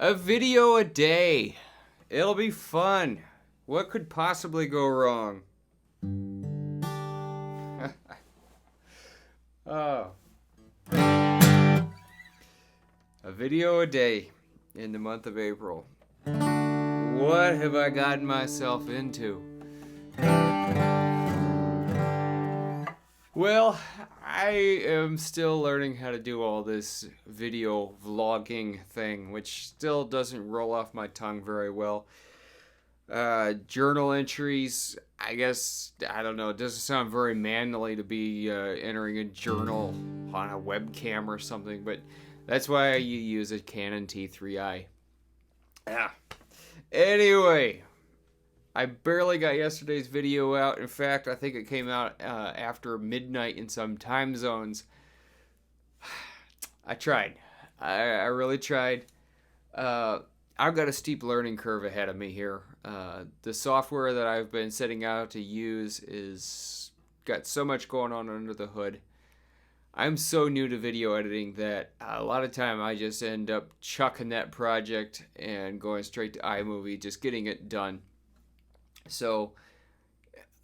A video a day. It'll be fun. What could possibly go wrong? Oh. A video a day in the month of April. What have I gotten myself into? Well, I am still learning how to do all this video vlogging thing, which still doesn't roll off my tongue very well. Journal entries, I guess, I don't know, it doesn't sound very manly to be entering a journal on a webcam or something, but that's why you use a Canon T3i. Yeah. Anyway, I barely got yesterday's video out. In fact, I think it came out after midnight in some time zones. I tried. I really tried. I've got a steep learning curve ahead of me here. The software that I've been setting out to use is got so much going on under the hood. I'm so new to video editing that a lot of time I just end up chucking that project and going straight to iMovie, just getting it done. So,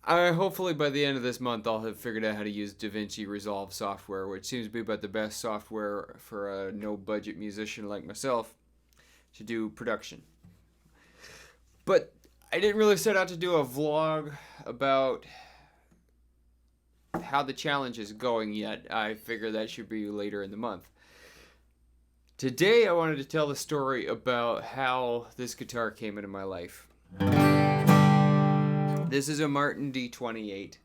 hopefully by the end of this month I'll have figured out how to use DaVinci Resolve software, which seems to be about the best software for a no-budget musician like myself to do production. But I didn't really set out to do a vlog about how the challenge is going yet. I figure that should be later in the month. Today I wanted to tell the story about how this guitar came into my life. This is a Martin D28,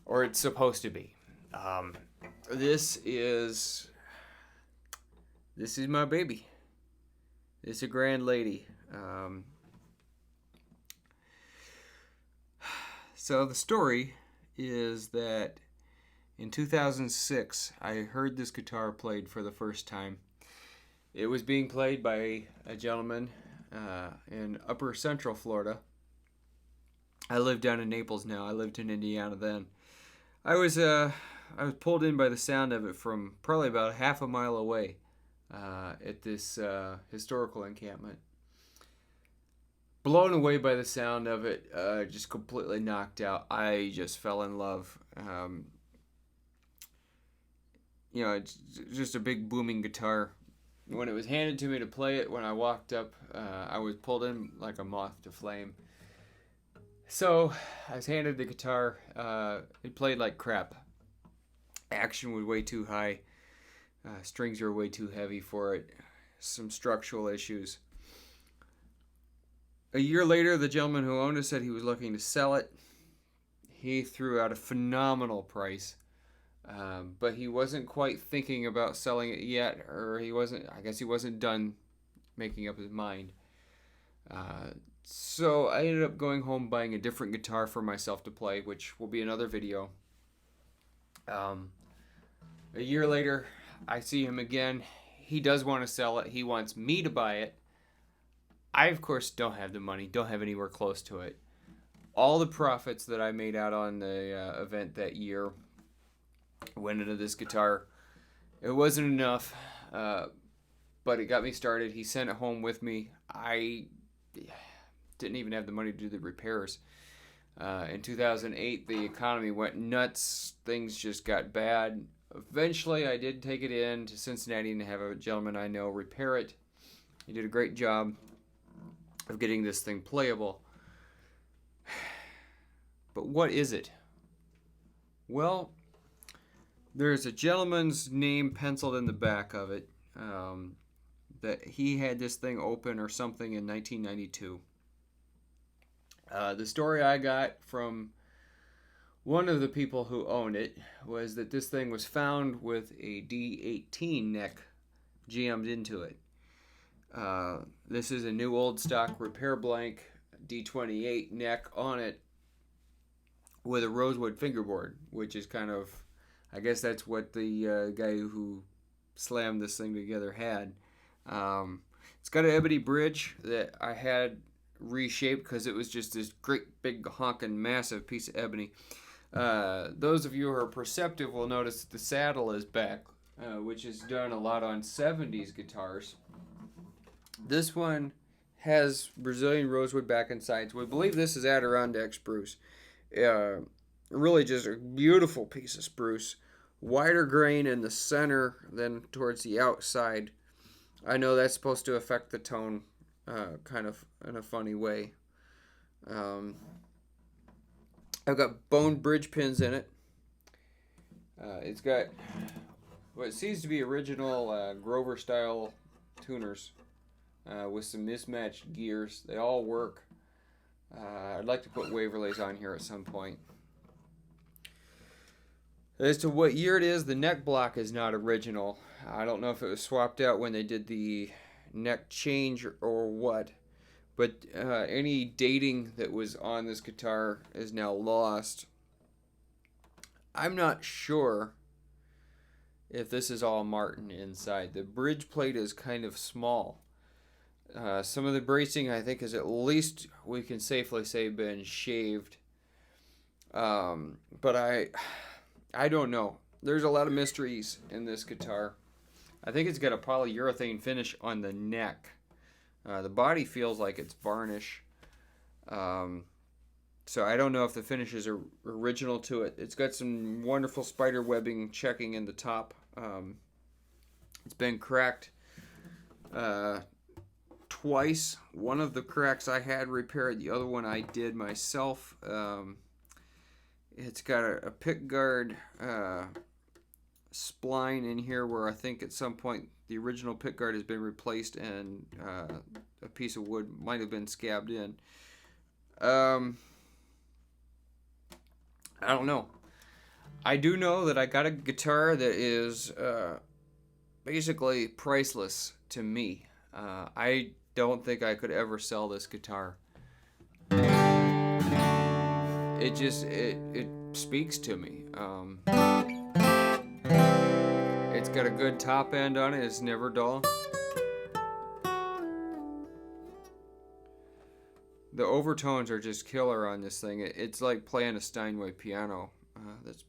or it's supposed to be. This is my baby. This is a grand lady. So the story is that in 2006, I heard this guitar played for the first time. It was being played by a gentleman in Upper Central Florida. I live down in Naples now. I lived in Indiana then. I was pulled in by the sound of it from probably about half a mile away at this historical encampment. Blown away by the sound of it, just completely knocked out. I just fell in love. It's just a big booming guitar. When it was handed to me to play it, when I walked up, I was pulled in like a moth to flame. So I was handed the guitar. It played like crap. Action was way too high. Strings were way too heavy for it. Some structural issues. A year later, the gentleman who owned it said he was looking to sell it. He threw out a phenomenal price, but he wasn't quite thinking about selling it yet, or I guess he wasn't done making up his mind. So I ended up going home buying a different guitar for myself to play, which will be another video. A year later, I see him again. He does want to sell it. He wants me to buy it. I, of course, don't have the money, don't have anywhere close to it. All the profits that I made out on the event that year went into this guitar. It wasn't enough, but it got me started. He sent it home with me. I didn't even have the money to do the repairs. In 2008, the economy went nuts. Things just got bad. Eventually, I did take it in to Cincinnati and have a gentleman I know repair it. He did a great job of getting this thing playable. But what is it? Well, there's a gentleman's name penciled in the back of it, that he had this thing open or something in 1992. The story I got from one of the people who owned it was that this thing was found with a D18 neck jammed into it. This is a new old stock repair blank D28 neck on it with a rosewood fingerboard, which is kind of, I guess that's what the guy who slammed this thing together had. It's got an ebony bridge that I had reshaped because it was just this great big honking massive piece of ebony. Those of you who are perceptive will notice the saddle is back, which is done a lot on 70s guitars. This one has Brazilian rosewood back and sides. We believe this is Adirondack spruce. Really just a beautiful piece of spruce. Wider grain in the center than towards the outside. I know that's supposed to affect the tone kind of in a funny way. I've got bone bridge pins in it. It's got what seems to be original Grover style tuners with some mismatched gears. They all work. I'd like to put Waverleys on here at some point. As to what year it is, the neck block is not original. I don't know if it was swapped out when they did the neck change or what. But any dating that was on this guitar is now lost. I'm not sure if this is all Martin inside. The bridge plate is kind of small. Some of the bracing, I think, is at least, we can safely say, been shaved. But I don't know. There's a lot of mysteries in this guitar. I think it's got a polyurethane finish on the neck. The body feels like it's varnish. So I don't know if the finish is original to it. It's got some wonderful spider webbing checking in the top. It's been cracked twice. One of the cracks I had repaired. The other one I did myself. It's got a pickguard spline in here where I think at some point the original pickguard has been replaced and a piece of wood might have been scabbed in. I don't know. I do know that I got a guitar that is basically priceless to me. I don't think I could ever sell this guitar. It just, it speaks to me. It's got a good top end on it. It's never dull. The overtones are just killer on this thing. It's like playing a Steinway piano. That's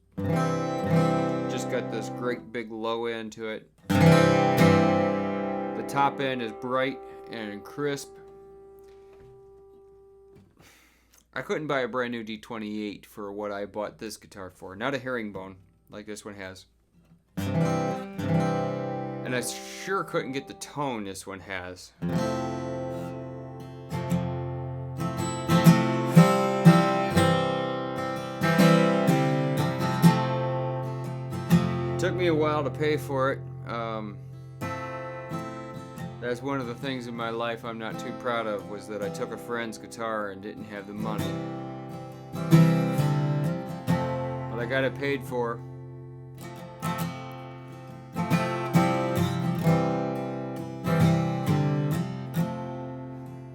just got this great big low end to it. The top end is bright and crisp. I couldn't buy a brand new D28 for what I bought this guitar for. Not a herringbone like this one has. And I sure couldn't get the tone this one has. Took me a while to pay for it. That's one of the things in my life I'm not too proud of, was that I took a friend's guitar and didn't have the money. But I got it paid for.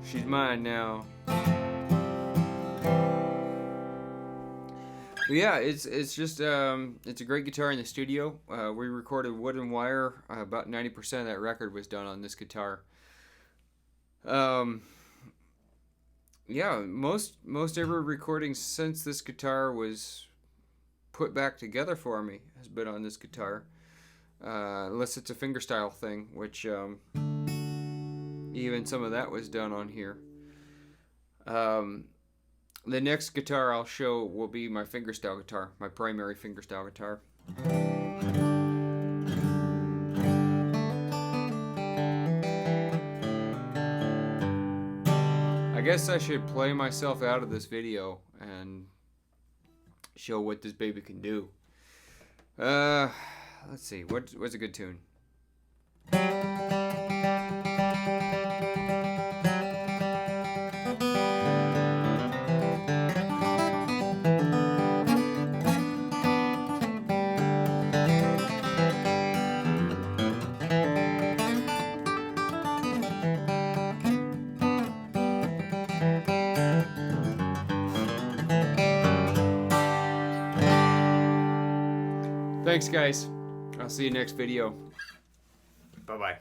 She's mine now. But yeah, it's just it's a great guitar in the studio. We recorded wood and wire. About 90% of that record was done on this guitar. Yeah, most every recording since this guitar was put back together for me has been on this guitar. Unless it's a fingerstyle thing, which even some of that was done on here. The next guitar I'll show will be my fingerstyle guitar, my primary fingerstyle guitar. I guess I should play myself out of this video and show what this baby can do. Let's see, what's a good tune? Thanks, guys. I'll see you next video. Bye-bye.